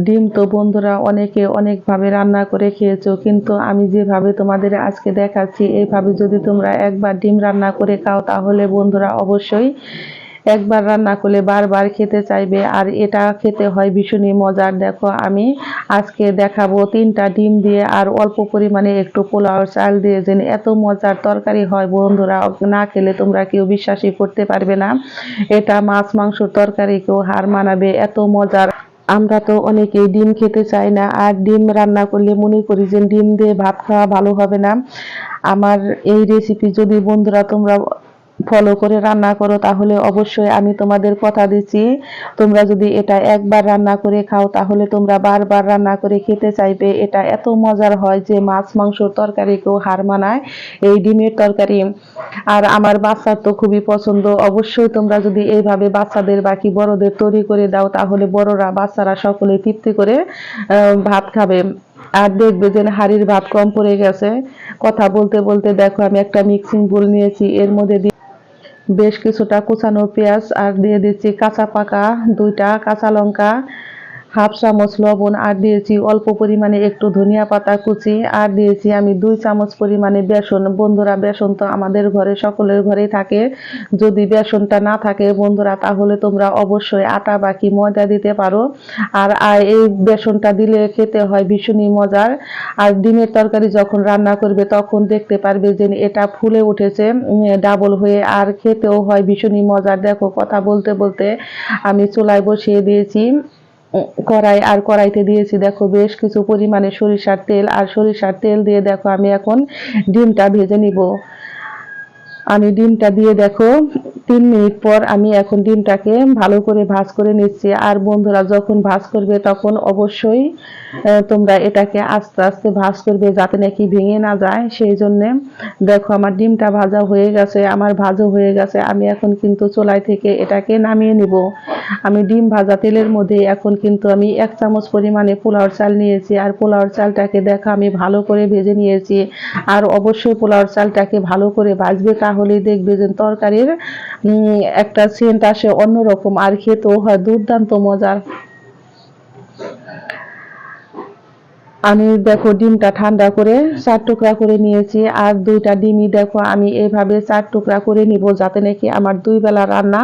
ডিম তো বন্ধুরা অনেকে অনেকভাবে রান্না করে খেয়েছো, কিন্তু আমি যেভাবে তোমাদের আজকে দেখাচ্ছি এইভাবে যদি তোমরা একবার ডিম রান্না করে খাও তাহলে বন্ধুরা অবশ্যই একবার রান্না করলে বারবার খেতে চাইবে। আর এটা খেতে হয় ভীষণই মজার। দেখো আমি আজকে দেখাবো 3টা ডিম দিয়ে আর অল্প পরিমাণে একটু পোলাও চাল দিয়ে যে এত মজার তরকারি হয় বন্ধুরা, না খেলে তোমরা কেউ বিশ্বাসই করতে পারবে না। এটা মাছ মাংসর তরকারিকেও হার মানাবে, এত মজার। আমরা তো অনেকেই ডিম খেতে চাই না, আর ডিম রান্না করলে মনে করি যে ডিম দিয়ে ভাত খাওয়া ভালো হবে না। আমার এই রেসিপি যদি বন্ধুরা তোমরা ফলো করে রান্না করো তাহলে অবশ্যই আমি তোমাদের কথা দিচ্ছি, তোমরা যদি এটা একবার রান্না করে খাও তাহলে তোমরা বারবার রান্না করে খেতে চাইবে। এটা এত মজার হয় যে মাছ মাংসর তরকারিকেও হার মানায় এই ডিমের তরকারি। আর আমার বাচ্চার তো খুবই পছন্দ। অবশ্যই তোমরা যদি এইভাবে বাচ্চাদের বাকি বড়দের তৈরি করে দাও তাহলে বড়রা বাচ্চারা সকলে তৃপ্তি করে ভাত খাবে। আর দেখবে যে হাঁড়ির ভাত কম পড়ে গেছে। কথা বলতে বলতে দেখো আমি একটা মিক্সিং বোল নিয়েছি, এর মধ্যে বেশ কিছুটা কুচানো পেঁয়াজ আর দিয়ে দিচ্ছি কাঁচা পাকা 2টা কাঁচা লঙ্কা, হাফ চামচ লবণ, আর দিয়েছি অল্প পরিমাণে একটু ধনিয়া পাতা কুচি, আর দিয়েছি আমি 2 চামচ পরিমাণে বেসন। বন্ধুরা বেসন তো আমাদের ঘরে সকলের ঘরেই থাকে, যদি বেসনটা না থাকে বন্ধুরা তাহলে তোমরা অবশ্যই আটা বাকি ময়দা দিতে পারো। আর এই বেসনটা দিলে খেতে হয় ভীষণই মজার। আর ডিমের তরকারি যখন রান্না করবে তখন দেখতে পারবে যে এটা ফুলে উঠেছে ডাবল হয়ে, আর খেতেও হয় ভীষণই মজার। দেখো কথা বলতে বলতে আমি চুলায় বসিয়ে দিয়েছি কড়াই, আর কড়াইতে দিয়েছি দেখো বেশ কিছু পরিমাণে সরিষার তেল, আর সরিষার তেল দিয়ে দেখো আমি এখন ডিমটা ভেজে নিব। আমি ডিমটা দিয়ে দেখো 3 মিনিট পর আমি এখন ডিমটাকে ভালো করে ভাজ করে নিচ্ছি। আর বন্ধুরা যখন ভাজ করবে তখন অবশ্যই তোমরা এটাকে আস্তে আস্তে ভাজ করবে যাতে নাকি ভেঙে না যায়, সেই জন্য। দেখো আমার ডিমটা ভাজা হয়ে গেছে, আমার ভাজা হয়ে গেছে। আমি এখন কিন্তু চুলাই থেকে এটাকে নামিয়ে নিব। আমি ডিম ভাজা তেলের মধ্যে এখন কিন্তু আমি 1 চামচ পরিমাণে পোলাওর চাল নিয়েছি, আর পোলাওর চালটাকে দেখো আমি ভালো করে ভেজে নিয়েছি। আর অবশ্যই পোলাওর চালটাকে ভালো করে ভাজবে, তাহলেই দেখবে যে তরকারির একটা সেন্ট আসে অন্যরকম, আর খেতেও হয় দুর্দান্ত মজার। আমি দেখো ডিমটা ঠান্ডা করে 4 টুকরা করে নিয়েছি, আর 2টা ডিমই দেখো আমি এইভাবে 4 টুকরা করে নিব যাতে নাকি আমার 2 বেলা রান্না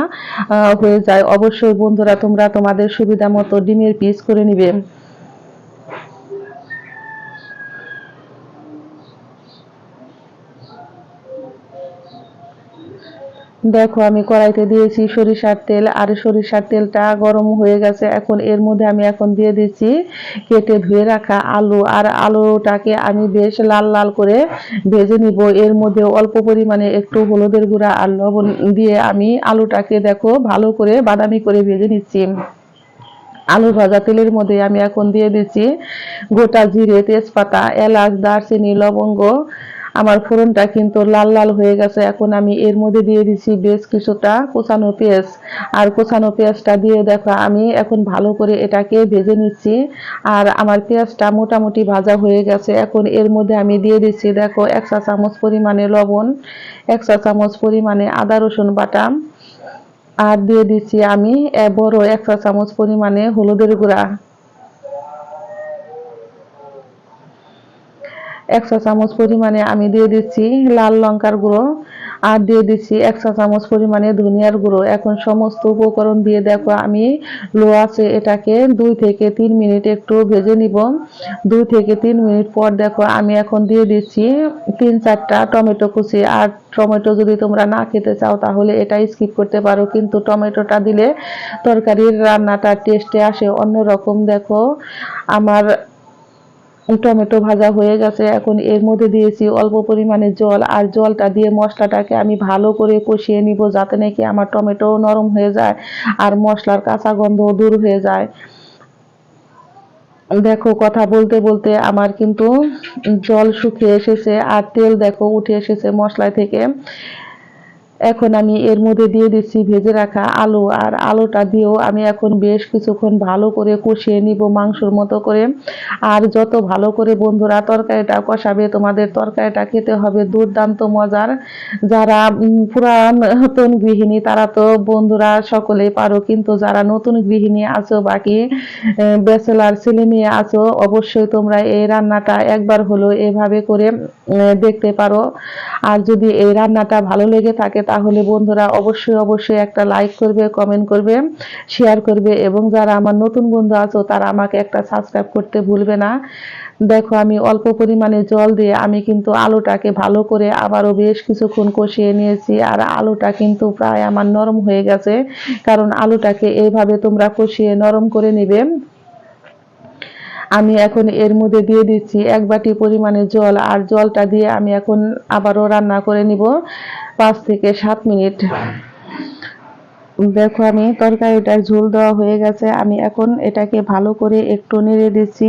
হয়ে যায়। অবশ্যই বন্ধুরা তোমরা তোমাদের সুবিধা মতো ডিমের পিস করে নিবে। দেখো আমি কড়াইতে দিয়েছি সরিষার তেল, আর সরিষার তেলটা গরম হয়ে গেছে। এখন এর মধ্যে আমি এখন দিয়ে দিচ্ছি কেটে ধুয়ে রাখা আলু, আর আলুটাকে আমি বেশ লাল লাল করে ভেজে নিব। এর মধ্যে অল্প পরিমাণে একটু হলুদের গুঁড়া আর লবণ দিয়ে আমি আলুটাকে দেখো ভালো করে বাদামি করে ভেজে নিচ্ছি। আলু ভাজা তেলের মধ্যে আমি এখন দিয়ে দিচ্ছি গোটা জিরে, তেজপাতা, এলাচ, দারচিনি, লবঙ্গ। আমার ফোড়নটা কিন্তু লাল লাল হয়ে গেছে। এখন আমি এর মধ্যে দিয়ে দিচ্ছি বেশ কিছুটা কোচানো পেঁয়াজ, আর কোচানো পেঁয়াজটা দিয়ে দেখো আমি এখন ভালো করে এটাকে ভেজে নিচ্ছি। আর আমার পেঁয়াজটা মোটামুটি ভাজা হয়ে গেছে। এখন এর মধ্যে আমি দিয়ে দিচ্ছি দেখো 1 চা চামচ পরিমাণে লবণ, 1 চা চামচ পরিমাণে আদা রসুন বাটা, আর দিয়ে দিচ্ছি আমি বড় 1 চা চামচ পরিমাণে হলুদের গুঁড়া, 1 চা চামচ পরিমাণে আমি দিয়ে দিচ্ছি লাল লঙ্কার গুঁড়ো, আর দিয়ে দিচ্ছি 1 চা চামচ পরিমাণে ধনিয়ার গুঁড়ো। এখন সমস্ত উপকরণ দিয়ে দেখো আমি লো আছে এটাকে 2 থেকে 3 মিনিট একটু ভেজে নিব। 2 থেকে 3 মিনিট পর দেখো আমি এখন দিয়ে দিচ্ছি 3-4টা টমেটো কুচি। আর টমেটো যদি তোমরা না খেতে চাও তাহলে এটা স্কিপ করতে পারো, কিন্তু টমেটোটা দিলে তরকারির রান্নাটা টেস্টে আসে অন্যরকম। দেখো আমার টমেটো ভাজা হয়ে গেছে। এখন এর মধ্যে দিয়েছি অল্প পরিমাণে জল, আর জলটা দিয়ে মশলাটাকে আমি ভালো করে কষিয়ে নিব যাতে নাকি আমার টমেটো নরম হয়ে যায় আর মশলার কাঁচা গন্ধ দূর হয়ে যায়। দেখো কথা বলতে বলতে আমার কিন্তু জল শুকিয়ে এসেছে, আর তেল দেখো উঠে এসেছে মশলা থেকে। এখন আমি এর মধ্যে দিয়ে দিচ্ছি ভেজে রাখা আলু, আর আলুটা দিয়েও আমি এখন বেশ কিছুক্ষণ ভালো করে কষিয়ে নিব মাংসর মতো করে। আর যত ভালো করে বন্ধুরা তরকারিটা কষাবে, তোমাদের তরকারিটা খেতে হবে দুর্দান্ত মজার। যারা পুরাতন গৃহিণী তারা তো বন্ধুরা সকলেই পারো, কিন্তু যারা নতুন গৃহিণী আছো, বাকি ব্যাচেলার ছেলে মেয়ে আছো, অবশ্যই তোমরা এই রান্নাটা একবার হলো এভাবে করে দেখতে পারো। আর যদি এই রান্নাটা ভালো লেগে থাকে তাহলে বন্ধুরা অবশ্যই অবশ্যই একটা লাইক করবে, কমেন্ট করবে, শেয়ার করবে, এবং যারা আমার নতুন বন্ধু আছো তারা আমাকে একটা সাবস্ক্রাইব করতে ভুলবে না। দেখো আমি অল্প পরিমাণে জল দিয়ে আমি কিন্তু আলুটাকে ভালো করে আবারও বেশ কিছুক্ষণ কষিয়ে নিয়েছি। আর আলুটা কিন্তু প্রায় আমার নরম হয়ে গেছে, কারণ আলুটাকে এইভাবে তোমরা কষিয়ে নরম করে নিবে। আমি এখন এর মধ্যে দিয়ে দিচ্ছি 1 বাটি পরিমাণে জল, আর জলটা দিয়ে আমি এখন আবারও রান্না করে নিব 5 থেকে 7 মিনিট। দেখো আমি তরকারিটার ঝোল দেওয়া হয়ে গেছে, আমি এখন এটাকে ভালো করে একটু নেড়ে দিচ্ছি।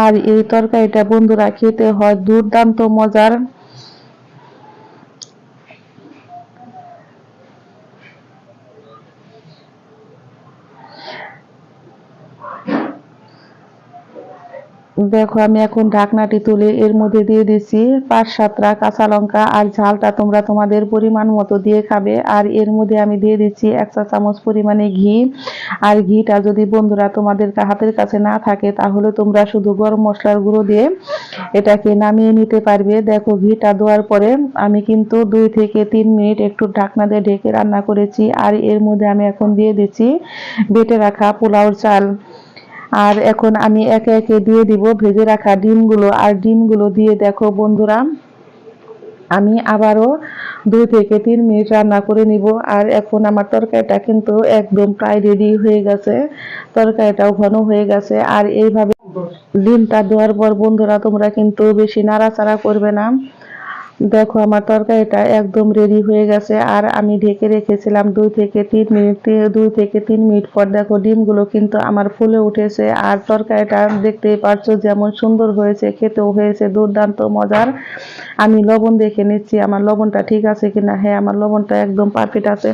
আর এই তরকারিটা বন্ধুরা খেতে হয় দুর্দান্ত মজার। দেখো আমি এখন ঢাকনাটি তুলে এর মধ্যে দিয়ে দিচ্ছি 5-7টা কাঁচা লঙ্কা, আর ঝালটা তোমরা তোমাদের পরিমাণ মতো দিয়ে খাবে। আর এর মধ্যে আমি দিয়ে দিচ্ছি 1 চা চামচ পরিমাণে ঘি। আর ঘিটা যদি বন্ধুরা তোমাদের হাতের কাছে না থাকে তাহলে তোমরা শুধু গরম মশলার গুঁড়ো দিয়ে এটাকে নামিয়ে নিতে পারবে। দেখো ঘিটা দেওয়ার পরে আমি কিন্তু 2 থেকে 3 মিনিট একটু ঢাকনা দিয়ে ঢেকে রান্না করেছি। আর এর মধ্যে আমি এখন দিয়ে দিচ্ছি বেটে রাখা পোলাওর চাল। আর এখন আমি একে একে দিয়ে দিব ভেজে রাখা ডিমগুলো। আর ডিমগুলো দিয়ে দেখো বন্ধুরা আমি আবারও 2 থেকে 3 মিনিট রান্না করে নিব। আর এখন আমার তরকারিটা কিন্তু একদম প্রায় রেডি হয়ে গেছে, তরকারিটাও ঘন হয়ে গেছে। আর এইভাবে ডিমটা দেওয়ার পর বন্ধুরা তোমরা কিন্তু বেশি নাড়াচাড়া করবে না। দেখো আমার তরকারিটা একদম রেডি হয়ে গেছে, আর আমি ঢেকে রেখেছিলাম 2 থেকে 3 মিনিট। 2 থেকে 3 মিনিট পর দেখো ডিমগুলো কিন্তু আমার ফুলে উঠেছে। আর তরকারিটা দেখতেই পারছো যেমন সুন্দর হয়েছে, খেতেও হয়েছে দুর্দান্ত মজার। আমি লবণ দেখে নিচ্ছি আমার লবণটা ঠিক আছে কিনা। হ্যাঁ, আমার লবণটা একদম পারফেক্ট আছে।